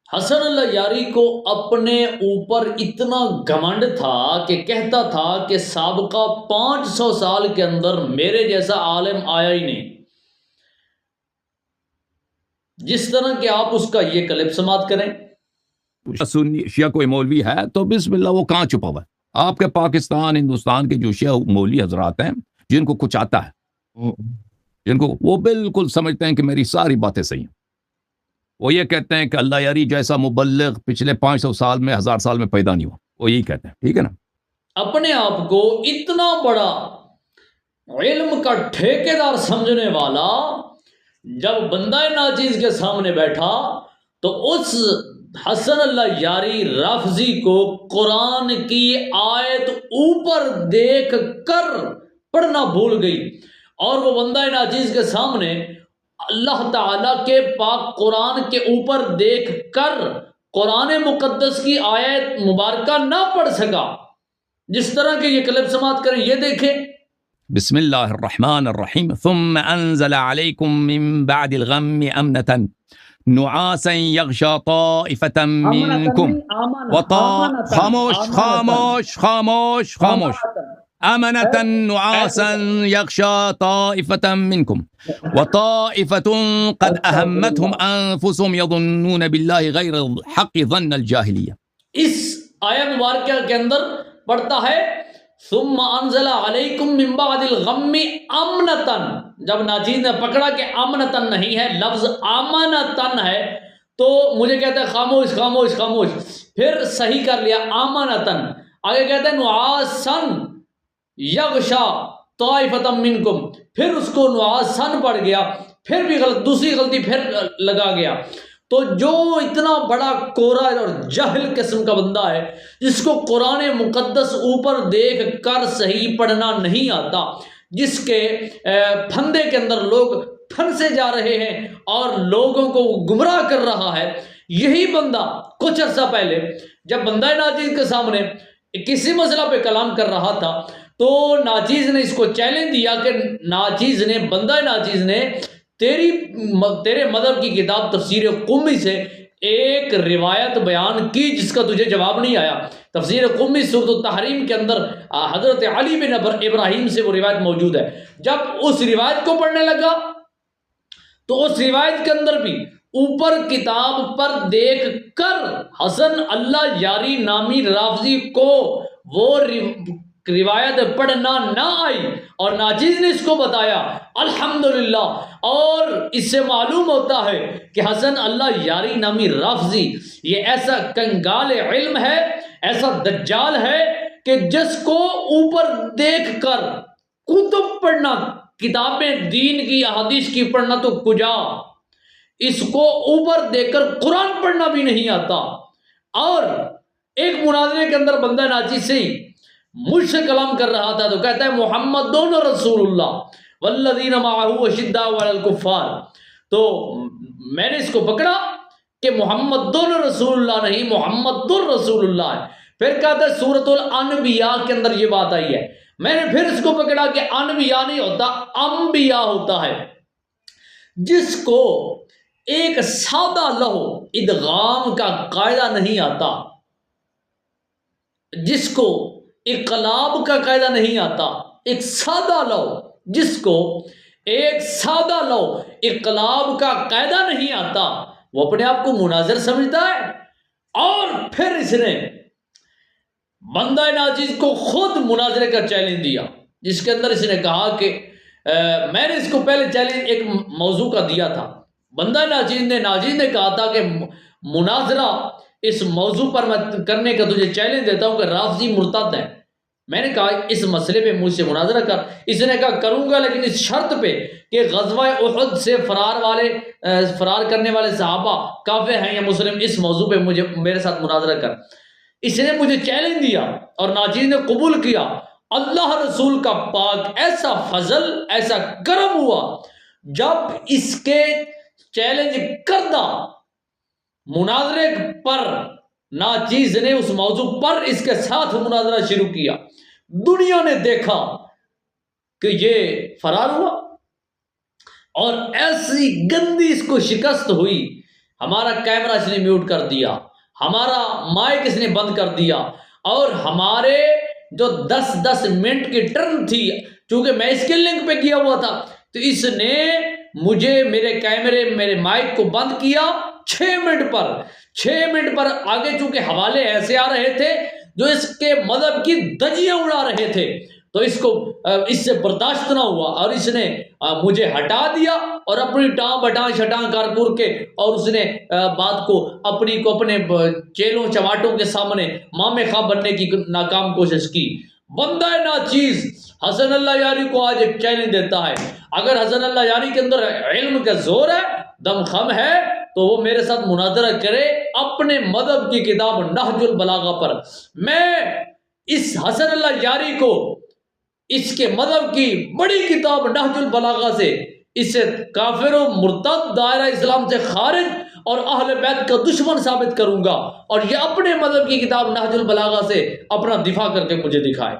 حسن اللہ یاری کو اپنے اوپر اتنا گھمنڈ تھا کہ کہتا تھا کہ سابقہ 500 سال کے اندر میرے جیسا عالم آیا ہی نہیں. جس طرح کہ آپ اس کا یہ کلپ سماعت کریں. سنی شیعہ کوئی مولوی ہے تو بسم اللہ وہ کہاں چھپا ہوا ہے؟ آپ کے پاکستان ہندوستان کے جو شیعہ مولوی حضرات ہیں جن کو کچھ آتا ہے، جن کو وہ بالکل سمجھتے ہیں کہ میری ساری باتیں صحیح ہیں، وہ یہ کہتے ہیں کہ اللہ یاری جیسا مبلغ پچھلے 500 سال میں 1000 سال میں پیدا نہیں ہوا، وہ یہی کہتے ہیں. ٹھیک ہے نا؟ اپنے آپ کو اتنا بڑا علم کا ٹھیکیدار سمجھنے والا جب بندہ ناچیز کے سامنے بیٹھا تو اس حسن اللہ یاری رافضی کو قرآن کی آیت اوپر دیکھ کر پڑھنا بھول گئی، اور وہ بندہ ناچیز کے سامنے اللہ تعالیٰ کے پاک قرآن کے اوپر دیکھ کر قرآن مقدس کی آیت مبارکہ نہ پڑھ سکا. جس طرح کہ یہ کلپ سماعت کریں، یہ دیکھیں. بسم اللہ الرحمن الرحیم. ثم انزل علیکم من بعد الغم امنة نعاسا یغشا طائفة منکم خاموش امنة نعاسا یغشا طائفة منکم وطائفة قد اہمتهم انفسهم یظنون باللہ غیر الحق ظن الجاہلیہ. اس آیت مبارکہ کے اندر پڑھتا ہے ثم انزل علیکم من بعد الغم امنتن. جب ناجیز نے پکڑا کہ امنتن نہیں ہے، لفظ امنتن ہے، تو مجھے کہتا ہے خاموش خاموش خاموش، پھر صحیح کر لیا امنتن. آگے کہتا ہے نعاسن یغشا طائفۃ منکم، پھر اس کو نعاسن پڑھ گیا، پھر بھی دوسری غلطی پھر لگا گیا. تو جو اتنا بڑا کورا اور جاہل قسم کا بندہ ہے جس کو قرآن مقدس اوپر دیکھ کر صحیح پڑھنا نہیں آتا، جس کے پھندے کے اندر لوگ پھنسے جا رہے ہیں اور لوگوں کو گمراہ کر رہا ہے، یہی بندہ کچھ عرصہ پہلے جب بندہ ناچیز کے سامنے کسی مسئلہ پہ کلام کر رہا تھا تو ناچیز نے اس کو چیلنج دیا کہ بندہ ناچیز نے تیرے مذہب کی کتاب تفسیر قمی سے ایک روایت بیان کی جس کا تجھے جواب نہیں آیا. تفسیر قمی سورۃ التحریم کے اندر حضرت علی بن ابراہیم سے وہ روایت موجود ہے. جب اس روایت کو پڑھنے لگا تو اس روایت کے اندر بھی اوپر کتاب پر دیکھ کر حسن اللہ یاری نامی رافضی کو وہ روایت پڑھنا نہ آئی، اور ناچیز نے اس کو بتایا. الحمدللہ. اور اس سے معلوم ہوتا ہے کہ حسن اللہ یاری نامی رافضی یہ ایسا کنگال علم ہے، ایسا دجال ہے کہ جس کو اوپر دیکھ کر کتب پڑھنا، کتابیں دین کی احادیث کی پڑھنا تو کجا، اس کو اوپر دیکھ کر قرآن پڑھنا بھی نہیں آتا. اور ایک مناظرے کے اندر بندہ ناچیز سے ہی مجھ سے کلام کر رہا تھا تو کہتا ہے محمد رسول اللہ والذین معه اشداء علی الکفار. تو میں نے اس کو پکڑا کہ محمد رسول اللہ نہیں، محمد رسول اللہ ہے. پھر کہتا ہے سورۃ الانبیاء کے اندر یہ بات آئی ہے. میں نے پھر اس کو پکڑا کہ انبیاء نہیں ہوتا، انبیاء ہوتا ہے. جس کو ایک سادہ لہو ادغام کا قاعدہ نہیں آتا، جس کو اقلاب کا قاعدہ نہیں آتا، ایک سادہ لو جس کو ایک سادہ لو اقلاب کا قاعدہ نہیں آتا، وہ اپنے آپ کو مناظر سمجھتا ہے. اور پھر اس نے بندہ ناچیز کو خود مناظرے کا چیلنج دیا، جس کے اندر اس نے کہا کہ میں نے اس کو پہلے چیلنج ایک موضوع کا دیا تھا. بندہ ناچیز نے کہا تھا کہ مناظرہ اس موضوع پر میں کرنے کا تجھے چیلنج دیتا ہوں کہ رافضی مرتد ہے. میں نے کہا اس مسئلے پہ مجھ سے مناظرہ کر. اس نے کہا کروں گا، لیکن اس شرط پہ کہ غزوہ احد سے فرار کرنے والے صحابہ کافر ہیں یا مسلم، اس موضوع پہ میرے ساتھ مناظرہ کر. اس نے مجھے چیلنج دیا اور ناچیز نے قبول کیا. اللہ رسول کا پاک ایسا فضل، ایسا کرم ہوا جب اس کے چیلنج کردہ مناظرے پر ناچیز نے اس موضوع پر اس کے ساتھ مناظرہ شروع کیا. دنیا نے دیکھا کہ یہ فرار ہوا اور ایسی گندی اس کو شکست ہوئی. ہمارا کیمرہ اس نے میوٹ کر دیا، ہمارا مائک اس نے بند کر دیا، اور ہمارے جو 10 منٹ کی ٹرن تھی، چونکہ میں اس کے لنک پہ کیا ہوا تھا، تو اس نے مجھے میرے کیمرے میرے مائک کو بند کیا 6 منٹ پر آگے، چونکہ حوالے ایسے آ رہے تھے جو اس کے مذہب کی دھجیاں اڑا رہے تھے، تو اس سے برداشت نہ ہوا اور اس نے مجھے ہٹا دیا اور اپنی ٹانگ بٹان شٹان کار کور کے، اور اس نے بات کو اپنے چیلوں چواٹوں کے سامنے مامے خواہ بننے کی ناکام کوشش کی۔ بندہ ناچیز حسن اللہ یاری کو آج ایک چیلنج دیتا ہے، اگر حسن اللہ یاری کے اندر علم کا زور ہے، دم خم ہے، تو وہ میرے ساتھ مناظرہ کرے اپنے مذہب کی کتاب نہج البلاغہ پر۔ میں اس حسن اللہ یاری کو اس کے مذہب کی بڑی کتاب نہج البلاغہ سے اسے کافر و مرتد، دائرہ اسلام سے خارج اور اہل بیت کا دشمن ثابت کروں گا، اور یہ اپنے مذہب کی کتاب نہج البلاغہ سے اپنا دفاع کر کے مجھے دکھائے۔